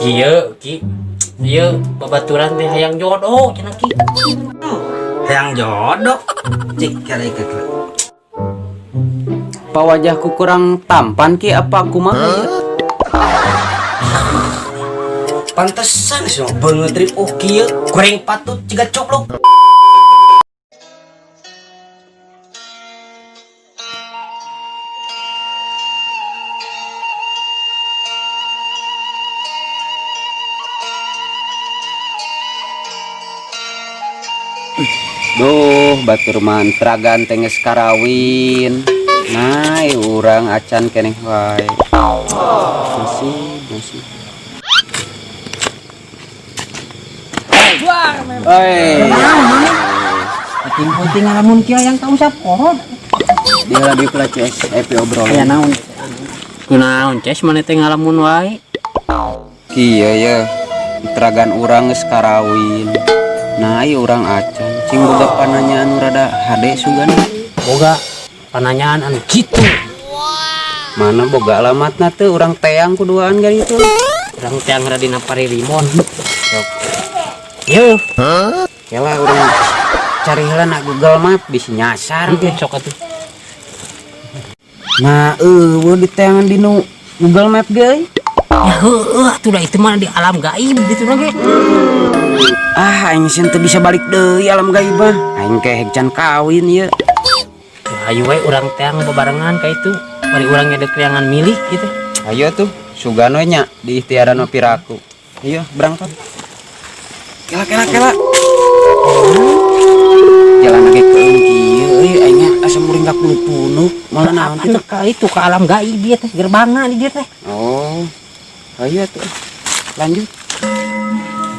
Iya ki, iya babaturan teh hayang jodoh cenah ki. Hayang jodoh cik kare kekle. Pa wajahku kurang tampan ki apa kumaha ya? Pantesan sih banget trip kieu goreng patut ciga coplok. Duh, batur mantra ganteng geus karawin. Nah, urang acan keneh wae. Masih. Penting-penting ngalamun kieu yang tahu sapoho. Dia lagi pelacis epi obrolan. Aya naon? Kunaon ces maneh teh ngalamun wae? Kieu ya. Tragan urang geus karawin. Nah, ieu urang acan. Cing boga pananyaan rada hade sugana. Boga pananyaan anu kitu. Mana boga alamatna teu urang teang kuduaan gari itu. Urang teh anggar dina Paririmon. Sok. Yeuh. Kela urang cari heula na Google Map bisa nyasar. Oke, sok atuh. Nah, di teangan di Google Map ge. Ya heueuh atuh da itu mah di alam gaib gitu na ge. Aing sih teu bisa balik deui alam gaib mah. Aing kehek can kawin ieu. Ayo we urang teh bebarengan ka itu. Bari urang ngedek kriangan milik gitu. Ayo tuh, sugan we nya di ikhtiaran piraku. Iya, berangkat. Kela. Jalan lagi ke kieu euy aing asa muring ka punuk-punuk. Malah naon Atuh ka itu ka alam gaib ieu teh gerbangna di dieu teh. Oh. Ayo tuh. Lanjut.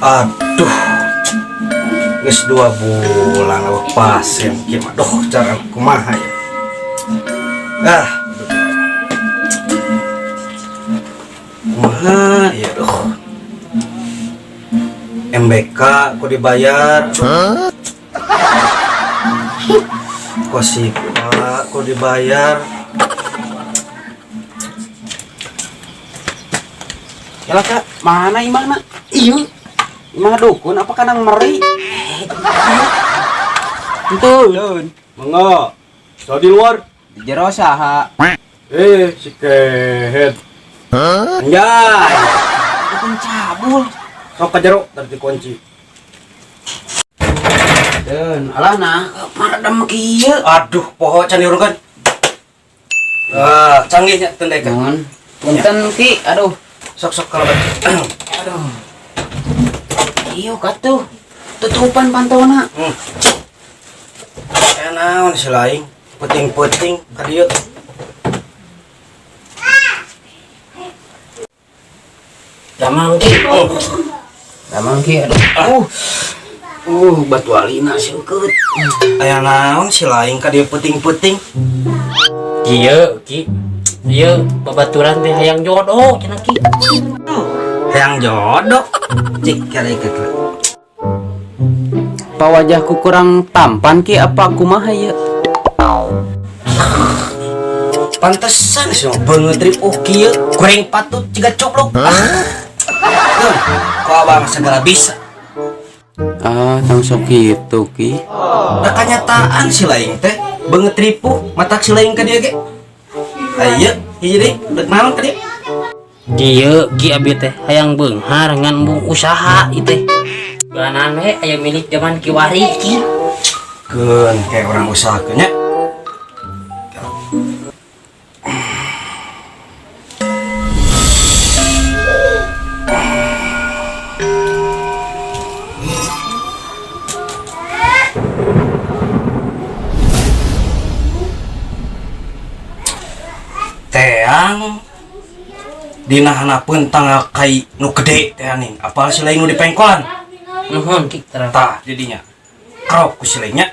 Aduh. Geus 2 bulan lepas ya kieu mah. Duh, cara kumaha ya. Kumaha ya duh. MBK kok dibayar? Kosipa kok dibayar? Yalah Kak, mana imana? Iya. Imana dukun apa kanang meri? Entun. Mangga. So di luar. Di jero saha? Si kehet. Anjay. Dukun cabul. Sok ka jero tadi kunci. Dan alana maradam kieu. Aduh, poho can diurungkeun. Canggihnya tendai kan. Nuhun. Punten Ki, aduh. Sok kalabat. Aduh. Iyo katuh. Tutupan pantona. Naon si laing? Puting-puting ka dieu. Damang ki. Damang Ki, aduh. Batu alina singkeut. Aya naon si laing ka dieu puting-puting? Kieu ki. Ieu babaturan teh hayang jodoh cenah ki. Hayang jodoh. Cik kare kekle. Pa wajahku kurang tampan Ki apa kumaha ya? Pantesan sih banget trip kieu goreng patut ciga coplok. Kok abang segala bisa. Langsung gitu Ki. Da kanyataan si laing teh banget tripu matak si laing ka dieu ge. Ayo, hiji deui, dek naon ka dieu? Kieu ki abi teh hayang beunghar ngan embung usaha ieu teh. Geunan we aya milik zaman kiwari ki. Keun kayak orang usahakeun nya. Teang dina hanapeun tanggal kai nu gede teh aning apal si lain nu dipengkolan Nuhun ki terang. tah jadinya krop ku si lainnya.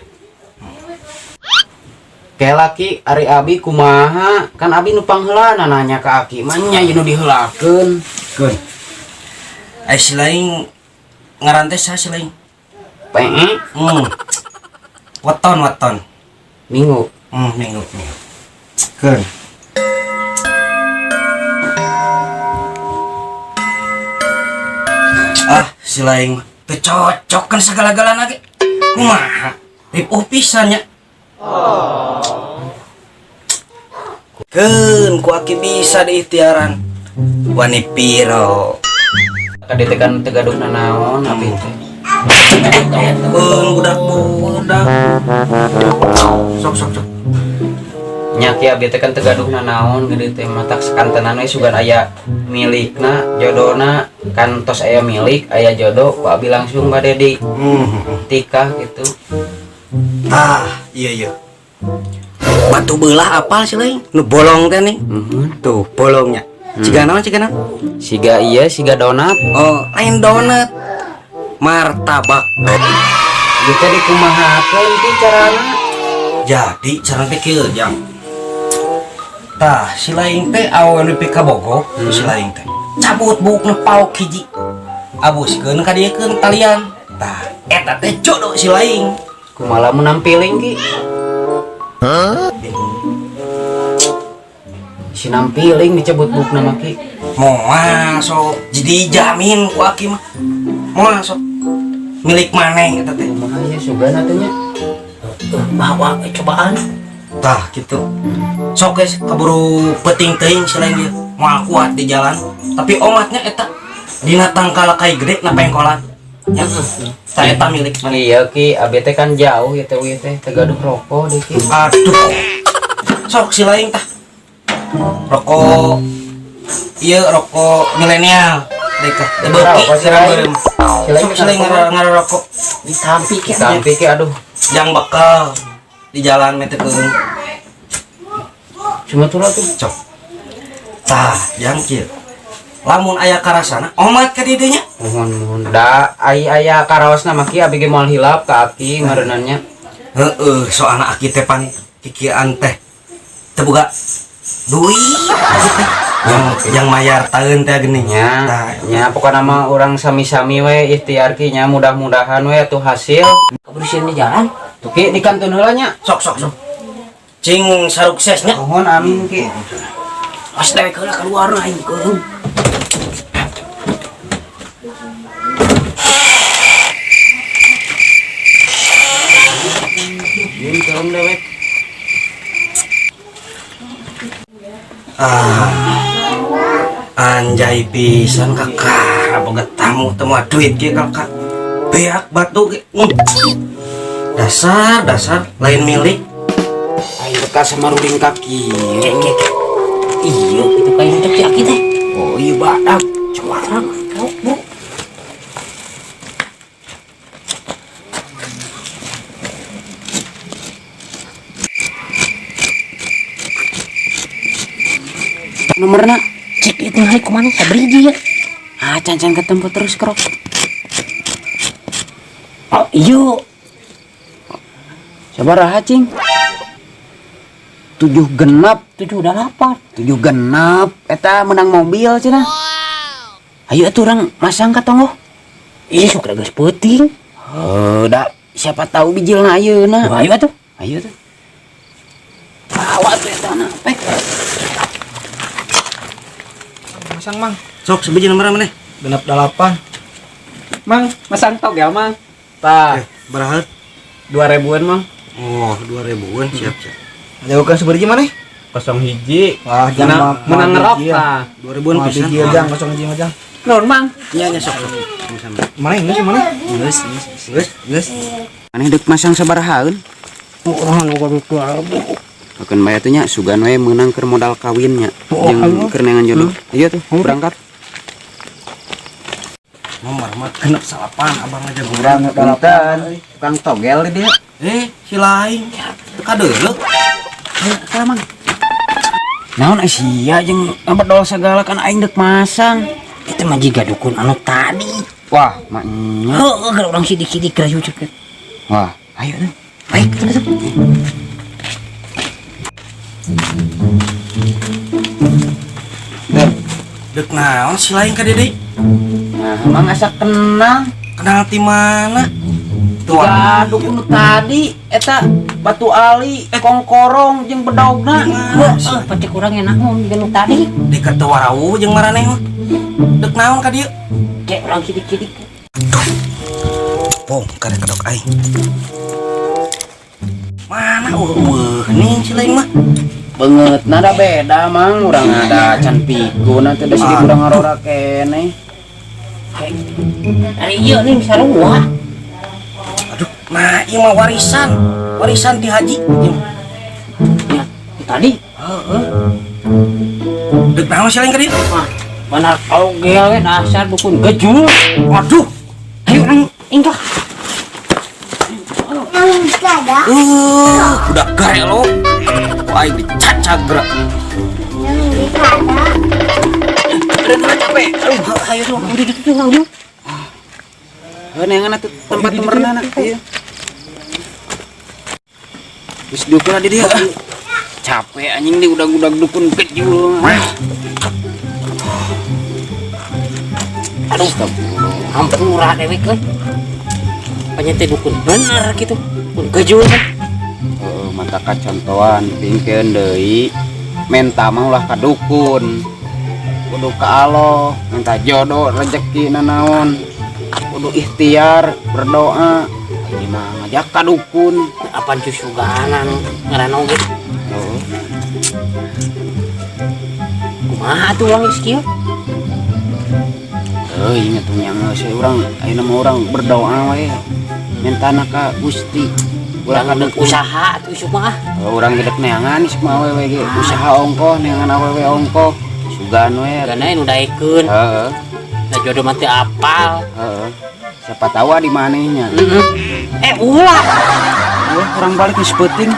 Kela Ki, ari abi kumaha? Kan abi nu pangheulana nanya ka Aki, mah nya nu diheulakeun. Keun ai si lain ngaran teh saha si lain? Pee, Weton minggu. minggu keun si laing teu cocok kan segala-galana ge. Kumaha? Ripuh pisan nya. Keun ku aki bisa diikhtiaran. Wani piro. Kadete kan tegaduh nanaon abi teh. Budak-budak. Sok. Nya ki abi teh kan tegaduh nanaon gede teh matak sakantenan we sugan aya milikna, jodona kan tos aya milik, aya jodoh ku abi langsung bade di tikah gitu. Iya. Batu belah apal sih lain? Nu bolong teh nih. Tuh, bolongnya. Ciga naon? Siga iya, siga donat. Oh, lain donat. Martabak. Ieu teh dikumahakeun ti carana? Jadi, cara teh kieu, Jang. Tah, si lain teh awewe nepi ka Bogor, si lain teh. Cabut buukna pauk hiji. Abuskeun ka dieu keun talian. Tah, eta teh jodoh si lain. Kumaha menampiling ki? Si nampiling dicabut bukna mah ki. Moal sok jadi jamin ku aki mah. Moal sok milik maneh eta teh. Kumaha ya sugana teh nya? Bawa cobaan. Tah gitu. Sok guys kaburu penting teuing si lain dia. Moal kuat di jalan, tapi omatnya eta dina tangkal kai gede na pengkolan. Ya, tah eta milik maneh. Iya ki, abi teh kan jauh ya teh we teh tegaduh rokok deh ki. Aduh. Sok si lain tah. Rokok rokok milenial deka tebeuki sirang sok si lain ngarokok Ditampi ki. Sampai ki aduh. yang bakal di jalan metekeun Cuma tuh tuh. cok. Tah, yang kieu. Lamun aya karasana, omat ka dieu nya. Mohon da aya karaosna mah ki abi ge moal hilap ka aki mareunannya. Heeh, soalna aki teh pan kikian teh teu boga duit yang mayar taeun teh geuning. Nya pokona mah urang sami-sami we ikhtiar ki nya mudah-mudahan we atuh hasil. Kebersihan di jalan. Tuh ki dikantun heula nya. Sok. Cing saruksesnya. Mohon amin ki. Pas dewek heula keluar aing keung. Yin keung dewek. Anjay pisan kakak boga tamu temu duit kieu kakak. Beak batu ge. Dasar lain milik. Aing bekas sama ruling kaki. Iya, itu kayak untuk si Aki teh. Oh iya badak. Coba terang. Bu. Nomorna Cek itu tinggal kemana? Sabriji ya. can ketemu terus krok. Oh iya. Sabaraha cing? 7 genap. 7 genap. Eta menang mobil cenah. Ayo atuh urang masang ka tonggo. Iya sok geus peuting. Da siapa tahu bijilna ayeuna. Ayo atuh. Ayo tuh. Bawa tuh eta na. Pek. Masang mang, Sok sebiji nomor mana? genap 8. Mang, masang togel mang. Tah, Baraha? 2000-an mang. Oh, 2000-an siap. Jauhkan seberji mana? 01. Wah, jangan menang ngerok tah. 2000-an pisan. Biji aja, kosong hiji aja. Naon mang? Nya sok. Sama-sama. Mana ini sih mana? Geus. Aneh dek masang sabarahaeun. Orang nu kudu Akan bayar tuh nya sugan we menang keur modal kawinnya jeung keur nengan jodoh. Iya tuh berangkat. Nomor mah genep 8 abang aja kurang Punten, tukang togel dia. si lain. Kadeuleuh. Ka mang. Naon sia jeung bedol sagala kan aing dek masang. Itu mah jiga dukun anu tadi. Wah, maknya. Heuh, kalau orang sidik-sidik rayu cepet. Wah, ayo tuh. Baik, betul. Dek naon si lain ka Dede? Nah, emang asa kenal. Kenal ti mana? Ya, dukun tadi eta Batu Ali, Kongkorong jeung bedogna. Heeh, pati kurang enak mau jiga nu tadi. Dekat teu warawu jeung maraneh mah. Dek naon ka dieu? Kayak orang kidik-kidik. Pong kada kedok aing. Mana nih si lain mah. Banget nada beda mang urang ada can piku nanti da sedih urang ngarora kene. Hari iya nih sarua. Aduh, nah ieu mah warisan di haji. Ya, tadi. Dek naon si lain ka dieu? Mah, benar kau gel we dasar dukun gejul. Waduh, Ayo orang ingkah. udah gare lo. Wah, dicacag gerak. Udah capek. Ayo dong, udah gitu dong. Neangan atuh tempat temerna ieu. Wis dukun di dia. Capek anjing di udag-udag dukun kejul. Aduh, hampura dewek we. Panyete dukun bener gitu. Pun gejul kan. Mata kacontohan pingkeun deui menta mah ulah ka dukun. Kudu ka Allah, minta jodoh, rezeki nanaon. Kudu ikhtiar, berdoa. Ini mah ngajak ka dukun. Apaan cusuganan ngaranna oge. Heeh. Kumaha tuh uang skill? Ingat tuh yang saya orang, ayeuna mah orang berdoa we. Mintana ka Gusti. Ulah ka Udah dukun. usaha tuh isu mah. Urang gedek neangan geus mah awewe ge. Usaha ongkoh neangan awewe ongkoh. Sugan we. Karena nu daekeun. Heeh. Da jodoh mah teu apal. Heeh. Siapa tahu di manehnya. Ulah. Orang balik geus peuting.